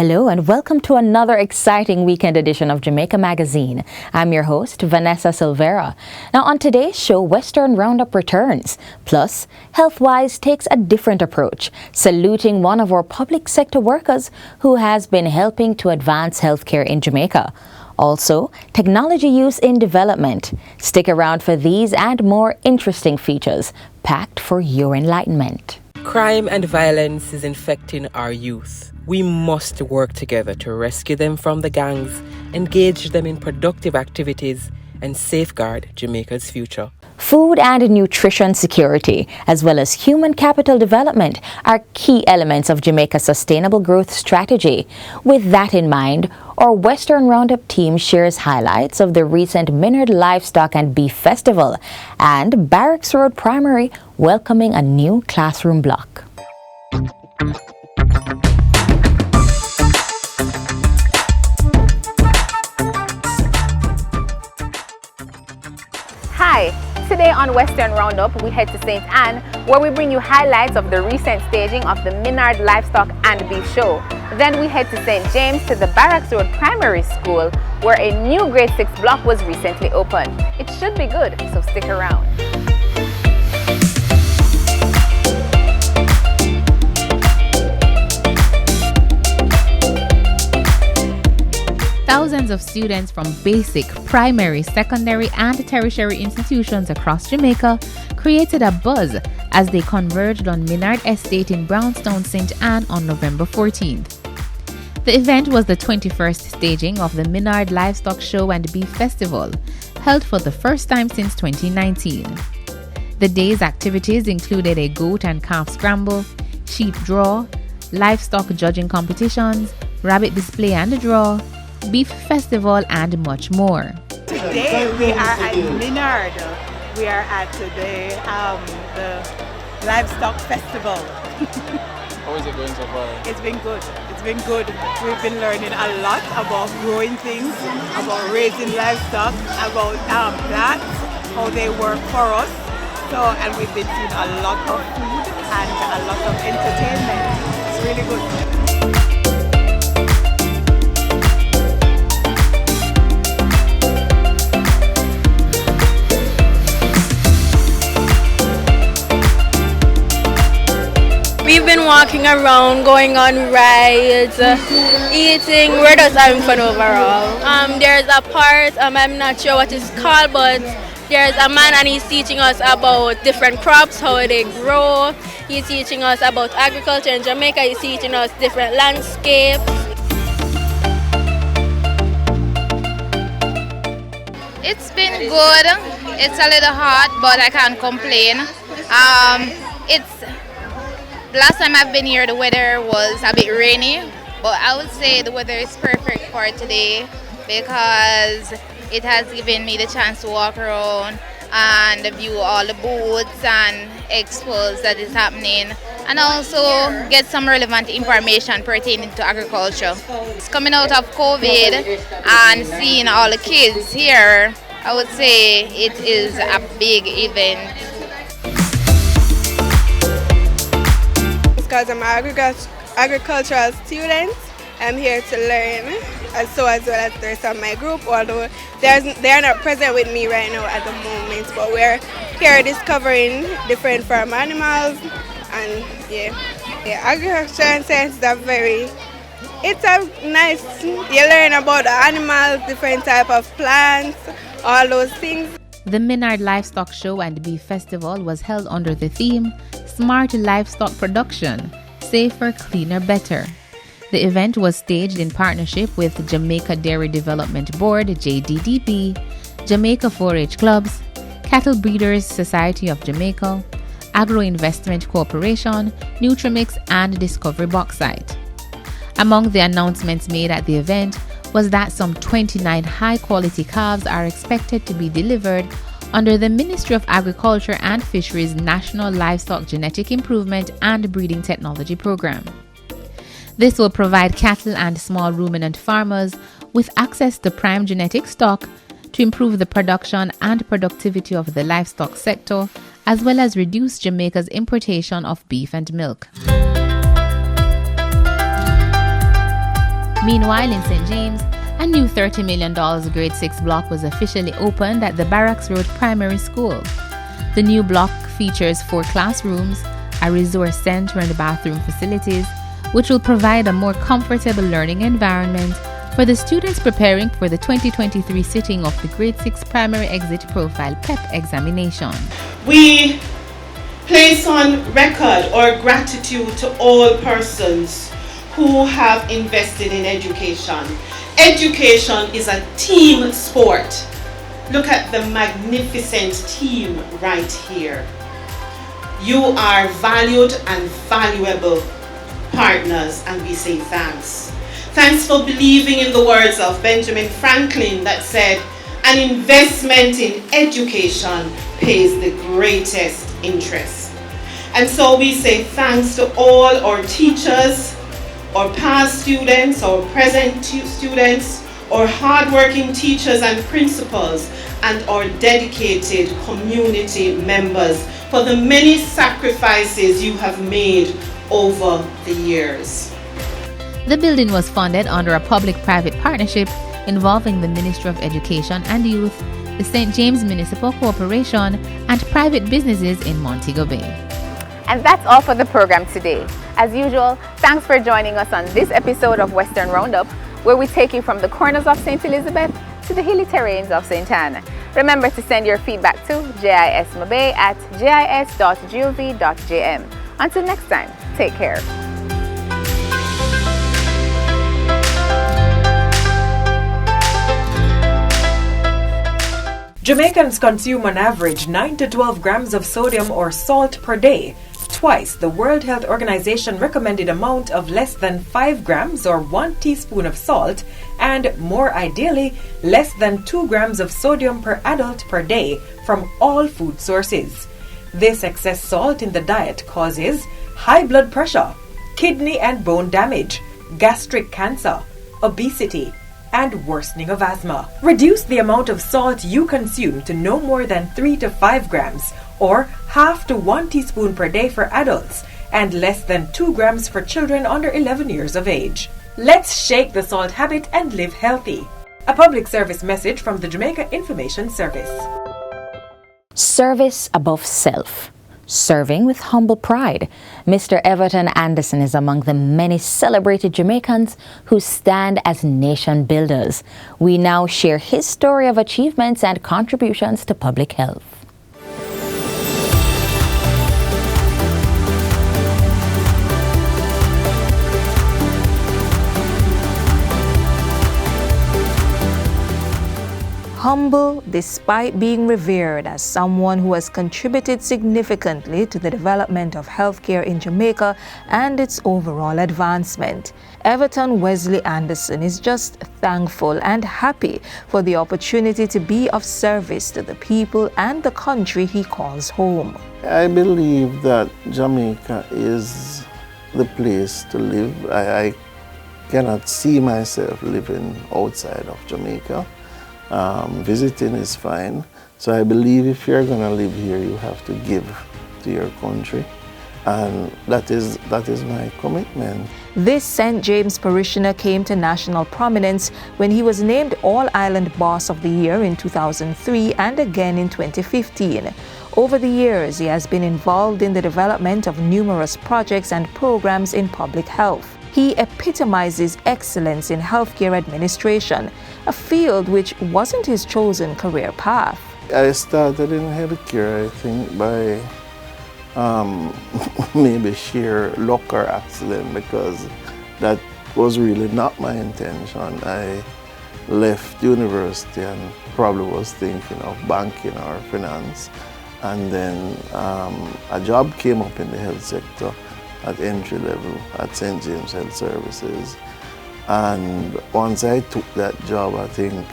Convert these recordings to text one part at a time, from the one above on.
Hello and welcome to another exciting weekend edition of Jamaica Magazine. I'm your host, Vanessa Silvera. Now on today's show, Western Roundup returns. Plus, HealthWise takes a different approach, saluting one of our public sector workers who has been helping to advance healthcare in Jamaica. Also, technology use in development. Stick around for these and more interesting features, packed for your enlightenment. Crime and violence is infecting our youth. We must work together to rescue them from the gangs, engage them in productive activities, and safeguard Jamaica's future. Food and nutrition security, as well as human capital development, are key elements of Jamaica's sustainable growth strategy. With that in mind, our Western Roundup team shares highlights of the recent Minard Livestock and Beef Festival and Barracks Road Primary welcoming a new classroom block. Hi, today on Western Roundup we head to St. Anne where we bring you highlights of the recent staging of the Minard Livestock and Beef Show. Then we head to St. James to the Barracks Road Primary School where a new grade 6 block was recently opened. It should be good, so stick around. Thousands of students from basic, primary, secondary, and tertiary institutions across Jamaica created a buzz as they converged on Minard Estate in Brownstown, St. Anne on November 14th. The event was the 21st staging of the Minard Livestock Show and Beef Festival, held for the first time since 2019. The day's activities included a goat and calf scramble, sheep draw, livestock judging competitions, rabbit display and draw, beef festival, and much more. Today we are at Minard. We are at the Livestock Festival. How is it going so far? It's been good. It's been good. We've been learning a lot about growing things, about raising livestock, about plants, how they work for us. And we've been seeing a lot of food and a lot of entertainment. It's really good. We've been walking around, going on rides, eating. We're just having fun overall. There's a part, I'm not sure what it's called, but there's a man and he's teaching us about different crops, how they grow. He's teaching us about agriculture in Jamaica. He's teaching us different landscapes. It's been good. It's a little hot, but I can't complain. Last time I've been here, the weather was a bit rainy, but I would say the weather is perfect for today because it has given me the chance to walk around and view all the booths and expos that is happening, and also get some relevant information pertaining to agriculture. It's coming out of COVID and seeing all the kids here, I would say it is a big event. Because I'm an agricultural student, I'm here to learn, and so as well as the rest of my group, although they are not present with me right now at the moment, but we're here discovering different farm animals, and agriculture and science is it's a nice, you learn about the animals, different type of plants, all those things. The Minard Livestock Show and Beef Festival was held under the theme Smart Livestock Production, Safer, Cleaner, Better. The event was staged in partnership with Jamaica Dairy Development Board, JDDB, Jamaica 4-H Clubs, Cattle Breeders Society of Jamaica, Agro Investment Corporation, Nutrimix, and Discovery Bauxite. Among the announcements made at the event was that some 29 high-quality calves are expected to be delivered under the Ministry of Agriculture and Fisheries National Livestock Genetic Improvement and Breeding Technology Program. This will provide cattle and small ruminant farmers with access to prime genetic stock to improve the production and productivity of the livestock sector, as well as reduce Jamaica's importation of beef and milk. Meanwhile, in St. James, a new $30 million grade 6 block was officially opened at the Barracks Road Primary School. The new block features 4 classrooms, a resource center and bathroom facilities, which will provide a more comfortable learning environment for the students preparing for the 2023 sitting of the Grade 6 Primary Exit Profile PEP examination. We place on record our gratitude to all persons who have invested in education. Education is a team sport. Look at the magnificent team right here. You are valued and valuable partners, and we say thanks. Thanks for believing in the words of Benjamin Franklin that said, an investment in education pays the greatest interest. And so we say thanks to all our teachers, our past students, our present students, our hardworking teachers and principals, and our dedicated community members for the many sacrifices you have made over the years. The building was funded under a public-private partnership involving the Ministry of Education and Youth, the St. James Municipal Corporation, and private businesses in Montego Bay. And that's all for the program today. As usual, thanks for joining us on this episode of Western Roundup, where we take you from the corners of St. Elizabeth to the hilly terrains of St. Anne. Remember to send your feedback to jismabay@gis.gov.jm. Until next time, take care. Jamaicans consume on average 9 to 12 grams of sodium or salt per day, twice the World Health Organization recommended amount of less than 5 grams or 1 teaspoon of salt, and more ideally, less than 2 grams of sodium per adult per day from all food sources. This excess salt in the diet causes high blood pressure, kidney and bone damage, gastric cancer, obesity, and worsening of asthma. Reduce the amount of salt you consume to no more than 3 to 5 grams, or half to 1 teaspoon per day for adults, and less than 2 grams for children under 11 years of age. Let's shake the salt habit and live healthy. A public service message from the Jamaica Information Service. Service above self. Serving with humble pride. Mr. Everton Anderson is among the many celebrated Jamaicans who stand as nation builders. We now share his story of achievements and contributions to public health. Humble despite being revered as someone who has contributed significantly to the development of healthcare in Jamaica and its overall advancement. Everton Wesley Anderson is just thankful and happy for the opportunity to be of service to the people and the country he calls home. I believe that Jamaica is the place to live. I cannot see myself living outside of Jamaica. Visiting is fine. So I believe if you're going to live here, you have to give to your country. And that is my commitment. This St. James parishioner came to national prominence when he was named All-Island Boss of the Year in 2003 and again in 2015. Over the years, he has been involved in the development of numerous projects and programs in public health. He epitomizes excellence in healthcare administration, a field which wasn't his chosen career path. I started in healthcare, I think, by maybe sheer luck or accident, because that was really not my intention. I left university and probably was thinking of banking or finance, and then a job came up in the health sector at entry level at St. James Health Services. And once I took that job, I think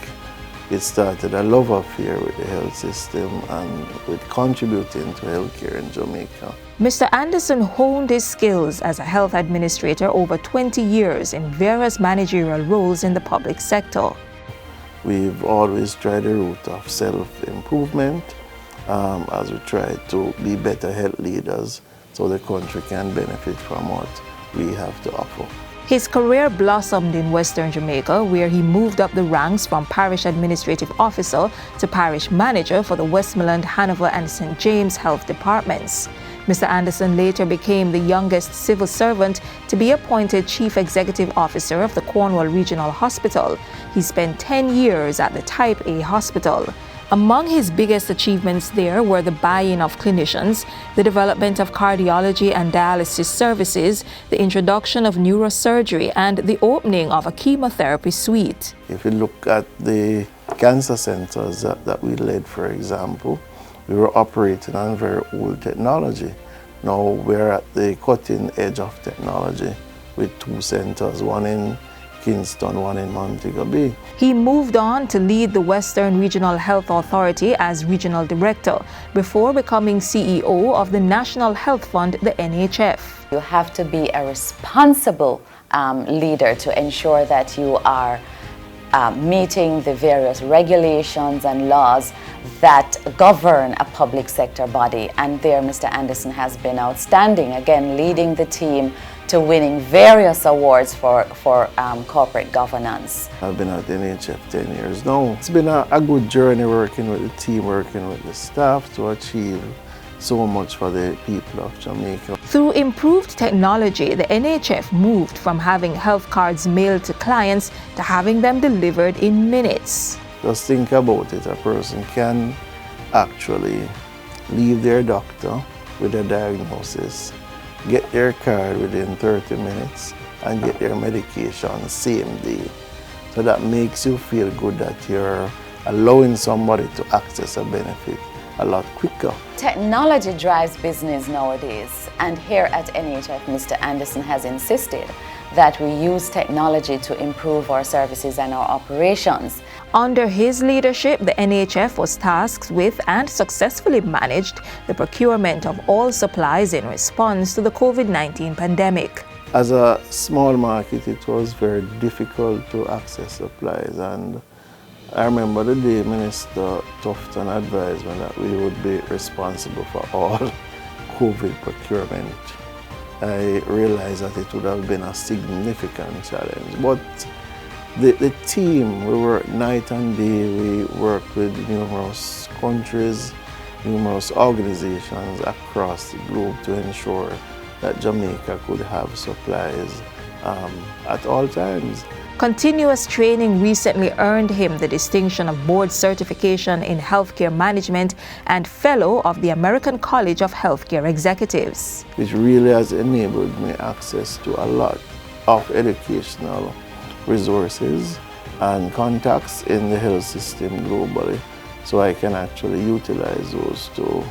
it started a love affair with the health system and with contributing to healthcare in Jamaica. Mr. Anderson honed his skills as a health administrator over 20 years in various managerial roles in the public sector. We've always tried the route of self-improvement as we try to be better health leaders so the country can benefit from what we have to offer. His career blossomed in Western Jamaica, where he moved up the ranks from parish administrative officer to parish manager for the Westmoreland, Hanover, and St. James health departments. Mr. Anderson later became the youngest civil servant to be appointed Chief Executive Officer of the Cornwall Regional Hospital. He spent 10 years at the Type A Hospital. Among his biggest achievements there were the buy-in of clinicians, the development of cardiology and dialysis services, the introduction of neurosurgery, and the opening of a chemotherapy suite. If you look at the cancer centers that we led, for example, we were operating on very old technology. Now we're at the cutting edge of technology with 2 centers, one in Kingston, one in Montego Bay. He moved on to lead the Western Regional Health Authority as Regional Director before becoming CEO of the National Health Fund, the NHF. You have to be a responsible leader to ensure that you are meeting the various regulations and laws that govern a public sector body. And there Mr. Anderson has been outstanding, again leading the team to winning various awards for corporate governance. I've been at the NHF 10 years now. It's been a good journey working with the team, working with the staff to achieve so much for the people of Jamaica. Through improved technology, the NHF moved from having health cards mailed to clients to having them delivered in minutes. Just think about it, a person can actually leave their doctor with a diagnosis, get their card within 30 minutes, and get their medication same day. So that makes you feel good that you're allowing somebody to access a benefit a lot quicker. Technology drives business nowadays, and here at NHF, Mr. Anderson has insisted that we use technology to improve our services and our operations. Under his leadership, the NHF was tasked with and successfully managed the procurement of all supplies in response to the COVID-19 pandemic. As a small market, it was very difficult to access supplies, and I remember the day Minister Tufton advised me that we would be responsible for all COVID procurement. I realized that it would have been a significant challenge. But the team, we worked night and day. We worked with numerous countries, numerous organizations across the globe to ensure that Jamaica could have supplies at all times. Continuous training recently earned him the distinction of board certification in healthcare management and fellow of the American College of Healthcare Executives. Which really has enabled me access to a lot of educational resources and contacts in the health system globally, so I can actually utilize those to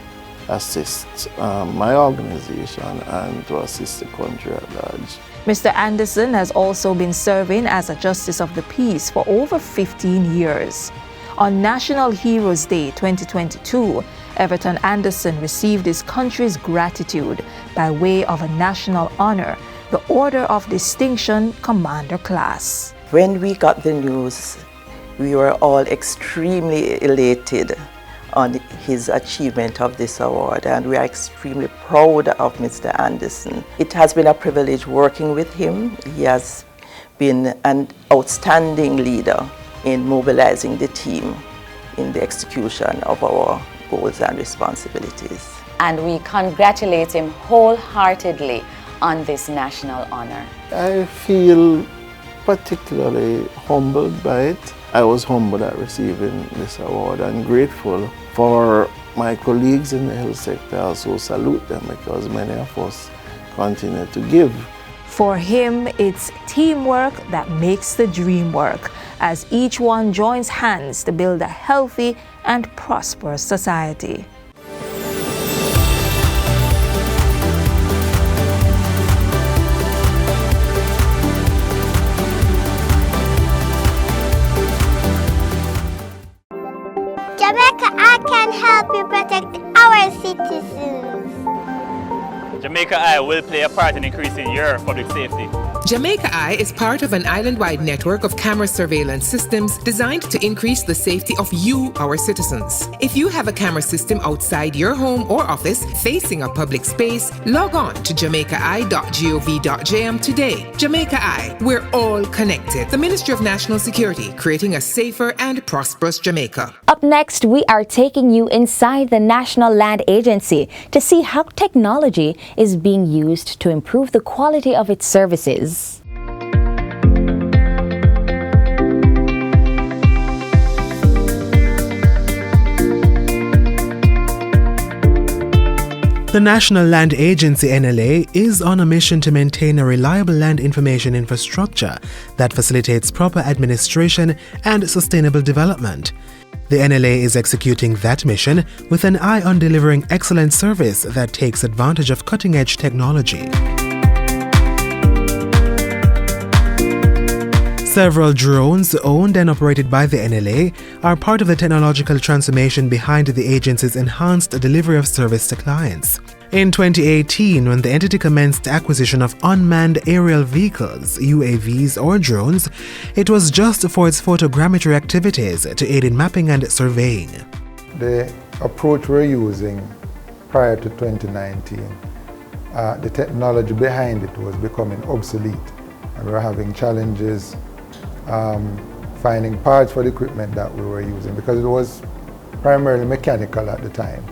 assist my organization and to assist the country at large. Mr. Anderson has also been serving as a Justice of the Peace for over 15 years. On National Heroes Day 2022, Everton Anderson received his country's gratitude by way of a national honor, the Order of Distinction Commander Class. When we got the news, we were all extremely elated on his achievement of this award, and we are extremely proud of Mr. Anderson. It has been a privilege working with him. He has been an outstanding leader in mobilizing the team in the execution of our goals and responsibilities. And we congratulate him wholeheartedly on this national honor. I feel particularly humbled by it. I was humbled at receiving this award and grateful for my colleagues in the health sector. I also salute them because many of us continue to give. For him, it's teamwork that makes the dream work, as each one joins hands to build a healthy and prosperous society. Jamaica, I can help you protect our citizens. Jamaica Eye will play a part in increasing your public safety. Jamaica Eye is part of an island-wide network of camera surveillance systems designed to increase the safety of you, our citizens. If you have a camera system outside your home or office facing a public space, log on to jamaicaeye.gov.jm today. Jamaica Eye, we're all connected. The Ministry of National Security, creating a safer and prosperous Jamaica. Up next, we are taking you inside the National Land Agency to see how technology is being used to improve the quality of its services. The National Land Agency (NLA) is on a mission to maintain a reliable land information infrastructure that facilitates proper administration and sustainable development. The NLA is executing that mission with an eye on delivering excellent service that takes advantage of cutting-edge technology. Several drones owned and operated by the NLA are part of the technological transformation behind the agency's enhanced delivery of service to clients. In 2018, when the entity commenced acquisition of unmanned aerial vehicles, UAVs or drones, it was just for its photogrammetry activities to aid in mapping and surveying. The approach we're using prior to 2019, the technology behind it was becoming obsolete, and we were having challenges finding parts for the equipment that we were using because it was primarily mechanical at the time.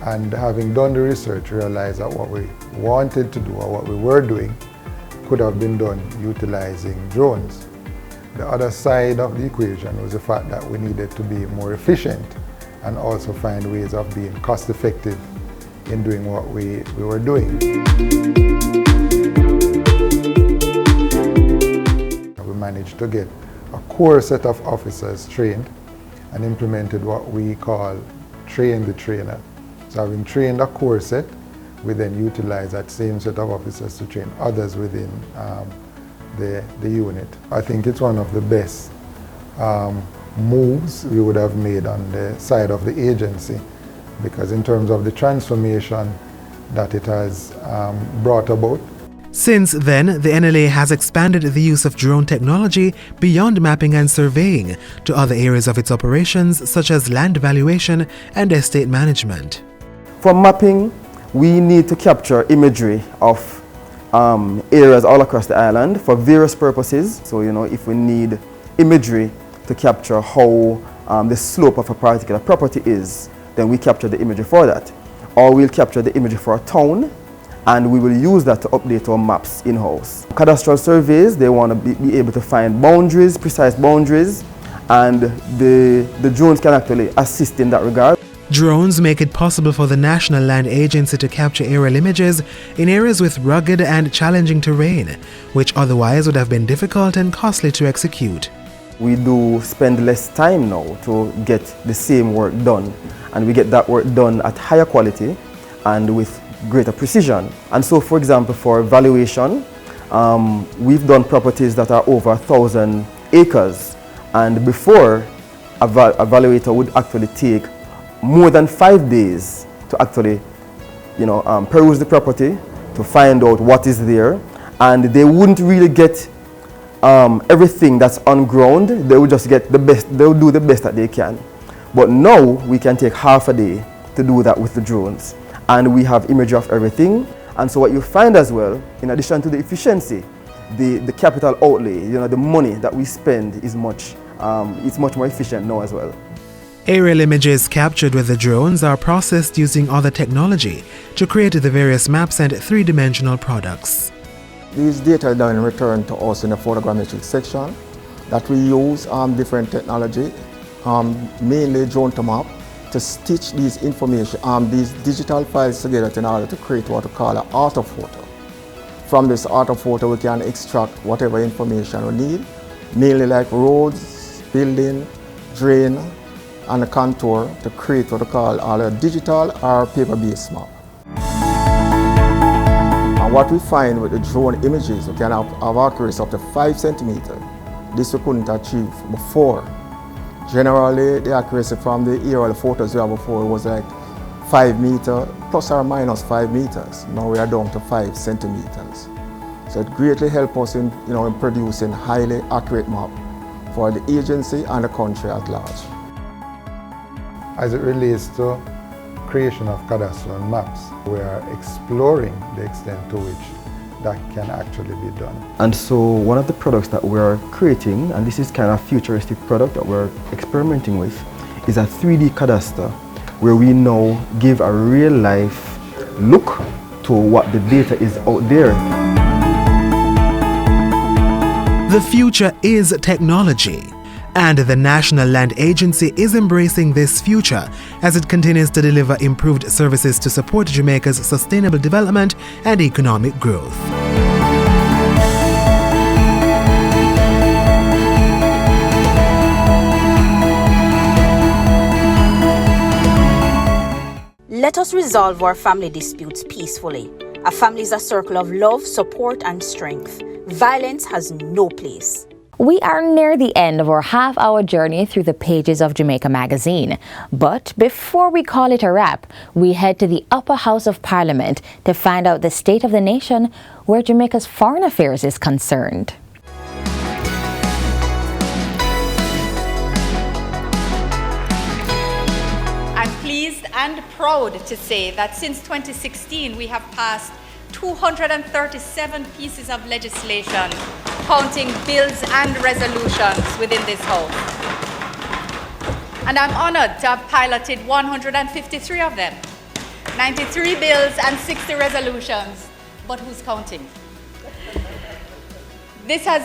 And having done the research, realized that what we wanted to do or what we were doing could have been done utilizing drones. The other side of the equation was the fact that we needed to be more efficient and also find ways of being cost effective in doing what we were doing. Managed to get a core set of officers trained and implemented what we call train the trainer. So having trained a core set, we then utilize that same set of officers to train others within the unit. I think it's one of the best moves we would have made on the side of the agency, because in terms of the transformation that it has brought about. Since then, the NLA has expanded the use of drone technology beyond mapping and surveying to other areas of its operations, such as land valuation and estate management. For mapping, we need to capture imagery of areas all across the island for various purposes. So, if we need imagery to capture how the slope of a particular property is, then we capture the imagery for that. Or we'll capture the imagery for a town, and we will use that to update our maps in-house. Cadastral surveys, they want to be able to find boundaries, precise boundaries, and the drones can actually assist in that regard. Drones make it possible for the National Land Agency to capture aerial images in areas with rugged and challenging terrain, which otherwise would have been difficult and costly to execute. We do spend less time now to get the same work done, and we get that work done at higher quality and with greater precision. And so, for example, for valuation, we've done properties that are over 1,000 acres, and before a valuator would actually take more than 5 days to actually peruse the property to find out what is there, and they wouldn't really get everything that's on ground. They would just get the best, they would do the best that they can. But now we can take half a day to do that with the drones, and we have imagery of everything. And so what you find as well, in addition to the efficiency, the capital outlay, the money that we spend is it's much more efficient now as well. Aerial images captured with the drones are processed using other technology to create the various maps and three-dimensional products. These data are then returned to us in the photogrammetric section that we use different technology, mainly drone to map, to stitch these these digital files together in order to create what we call an orthophoto. From this orthophoto, we can extract whatever information we need, mainly like roads, building, drain, and a contour to create what we call either digital or paper-based map. And what we find with the drone images, we can have accuracy up to 5 centimeters. This we couldn't achieve before. Generally, the accuracy from the aerial photos we had before was like 5 meters, plus or minus 5 meters. Now we are down to 5 centimeters. So it greatly helps us in, in producing highly accurate map for the agency and the country at large. As it relates to creation of cadastral maps, we are exploring the extent to which that can actually be done. And so one of the products that we're creating, and this is kind of a futuristic product that we're experimenting with, is a 3D cadastre where we now give a real-life look to what the data is out there. The future is technology, and the National Land Agency is embracing this future as it continues to deliver improved services to support Jamaica's sustainable development and economic growth. Let us resolve our family disputes peacefully. A family is a circle of love, support, and strength. Violence has no place. We are near the end of our half-hour journey through the pages of Jamaica Magazine. But before we call it a wrap, we head to the Upper House of Parliament to find out the state of the nation where Jamaica's foreign affairs is concerned. I'm pleased and proud to say that since 2016 we have passed 237 pieces of legislation, counting bills and resolutions within this House. And I'm honored to have piloted 153 of them, 93 bills and 60 resolutions, but who's counting? This has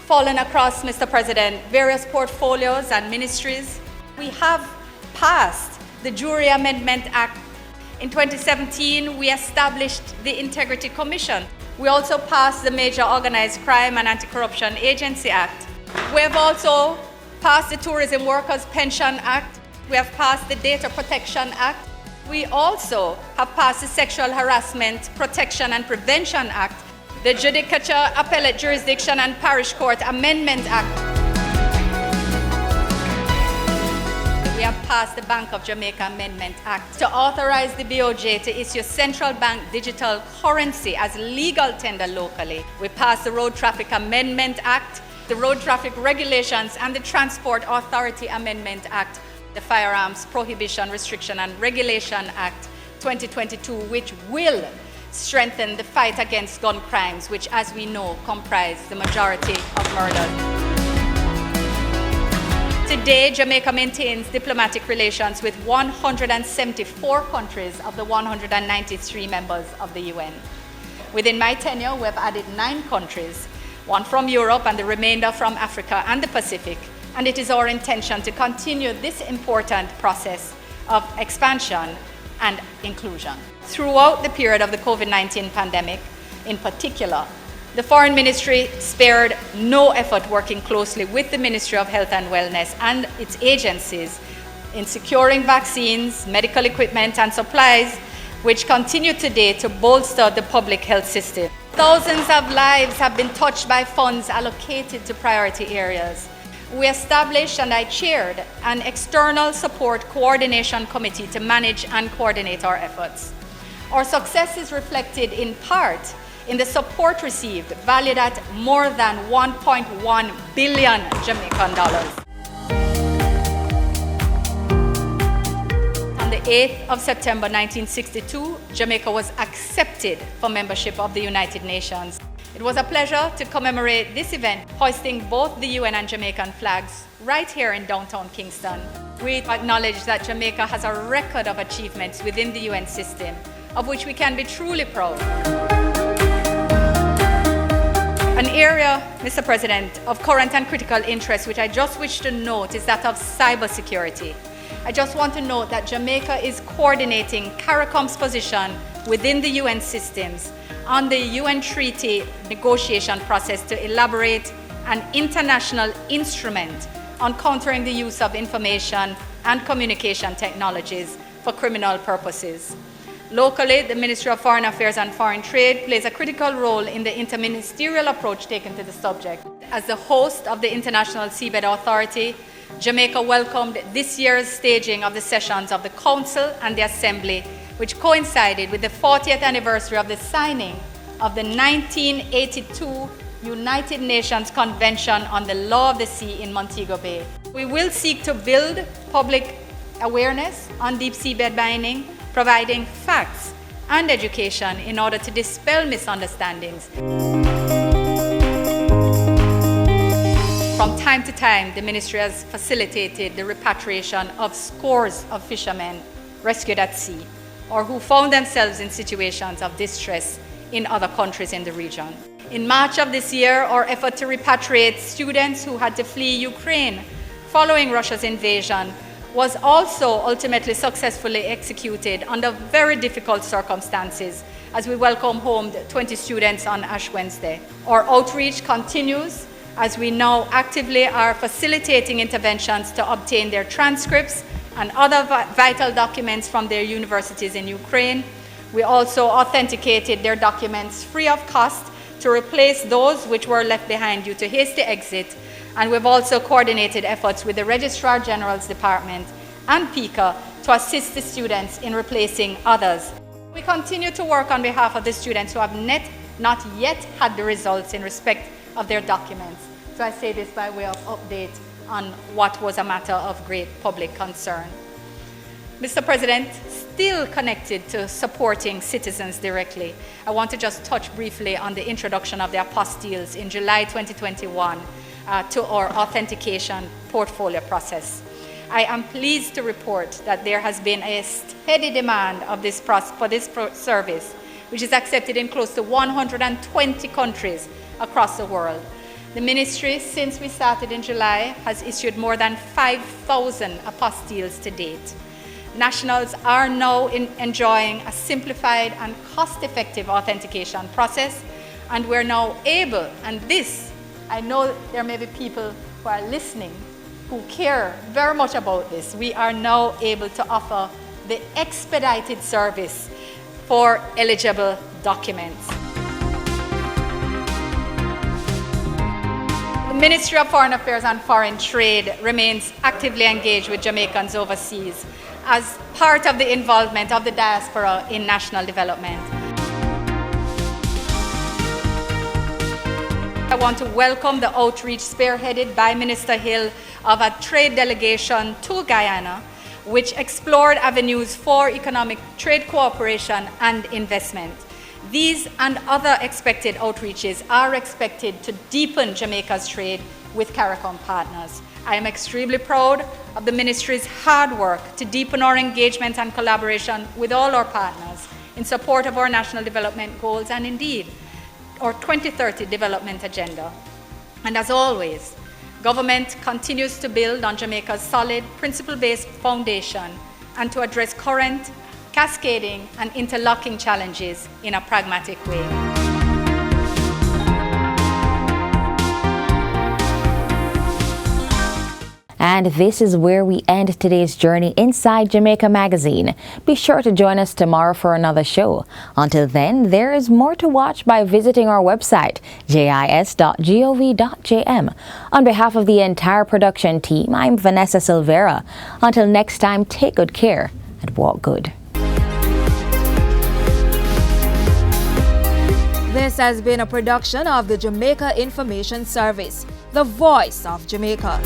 fallen across, Mr. President, various portfolios and ministries. We have passed the Jury Amendment Act. In 2017, we established the Integrity Commission. We also passed the Major Organized Crime and Anti-Corruption Agency Act. We have also passed the Tourism Workers Pension Act. We have passed the Data Protection Act. We also have passed the Sexual Harassment Protection and Prevention Act, the Judicature Appellate Jurisdiction and Parish Court Amendment Act. We have passed the Bank of Jamaica Amendment Act to authorize the BOJ to issue central bank digital currency as legal tender locally. We passed the Road Traffic Amendment Act, the Road Traffic Regulations and the Transport Authority Amendment Act, the Firearms Prohibition, Restriction and Regulation Act 2022, which will strengthen the fight against gun crimes, which, as we know, comprise the majority of murders. Today, Jamaica maintains diplomatic relations with 174 countries of the 193 members of the UN. Within my tenure, we have added 9 countries, 1 from Europe and the remainder from Africa and the Pacific, and it is our intention to continue this important process of expansion and inclusion. Throughout the period of the COVID-19 pandemic, in particular, the Foreign Ministry spared no effort working closely with the Ministry of Health and Wellness and its agencies in securing vaccines, medical equipment and supplies, which continue today to bolster the public health system. Thousands of lives have been touched by funds allocated to priority areas. We established and I chaired an external support coordination committee to manage and coordinate our efforts. Our success is reflected in part in the support received, valued at more than 1.1 billion Jamaican dollars. On the 8th of September 1962, Jamaica was accepted for membership of the United Nations. It was a pleasure to commemorate this event, hoisting both the UN and Jamaican flags right here in downtown Kingston. We acknowledge that Jamaica has a record of achievements within the UN system, of which we can be truly proud. An area, Mr. President, of current and critical interest, which I just wish to note, is that of cybersecurity. I just want to note that Jamaica is coordinating CARICOM's position within the UN systems on the UN treaty negotiation process to elaborate an international instrument on countering the use of information and communication technologies for criminal purposes. Locally, the Ministry of Foreign Affairs and Foreign Trade plays a critical role in the interministerial approach taken to the subject. As the host of the International Seabed Authority, Jamaica welcomed this year's staging of the sessions of the Council and the Assembly, which coincided with the 40th anniversary of the signing of the 1982 United Nations Convention on the Law of the Sea in Montego Bay. We will seek to build public awareness on deep seabed mining, providing facts and education in order to dispel misunderstandings. From time to time, the ministry has facilitated the repatriation of scores of fishermen rescued at sea or who found themselves in situations of distress in other countries in the region. In March of this year, our effort to repatriate students who had to flee Ukraine following Russia's invasion was also ultimately successfully executed under very difficult circumstances as we welcome home 20 students on Ash Wednesday. Our outreach continues as we now actively are facilitating interventions to obtain their transcripts and other vital documents from their universities in Ukraine. We also authenticated their documents free of cost to replace those which were left behind due to hasty exit, and we've also coordinated efforts with the Registrar General's Department and PICA to assist the students in replacing others. We continue to work on behalf of the students who have not yet had the results in respect of their documents. So I say this by way of update on what was a matter of great public concern. Mr. President, still connected to supporting citizens directly, I want to just touch briefly on the introduction of the apostilles in July 2021 to our authentication portfolio process. I am pleased to report that there has been a steady demand of this service, which is accepted in close to 120 countries across the world. The ministry, since we started in July, has issued more than 5,000 apostilles to date. Nationals are now enjoying a simplified and cost-effective authentication process, and we're now able, and this, I know there may be people who are listening who care very much about this, we are now able to offer the expedited service for eligible documents. The Ministry of Foreign Affairs and Foreign Trade remains actively engaged with Jamaicans overseas as part of the involvement of the diaspora in national development. I want to welcome the outreach spearheaded by Minister Hill of a trade delegation to Guyana, which explored avenues for economic trade cooperation and investment. These and other expected outreaches are expected to deepen Jamaica's trade with CARICOM partners. I am extremely proud of the Ministry's hard work to deepen our engagement and collaboration with all our partners in support of our national development goals and indeed our 2030 development agenda. And as always, government continues to build on Jamaica's solid, principle-based foundation and to address current, cascading and interlocking challenges in a pragmatic way. And this is where we end today's journey inside Jamaica Magazine. Be sure to join us tomorrow for another show. Until then, there is more to watch by visiting our website, jis.gov.jm. On behalf of the entire production team, I'm Vanessa Silvera. Until next time, take good care and walk good. This has been a production of the Jamaica Information Service, the voice of Jamaica.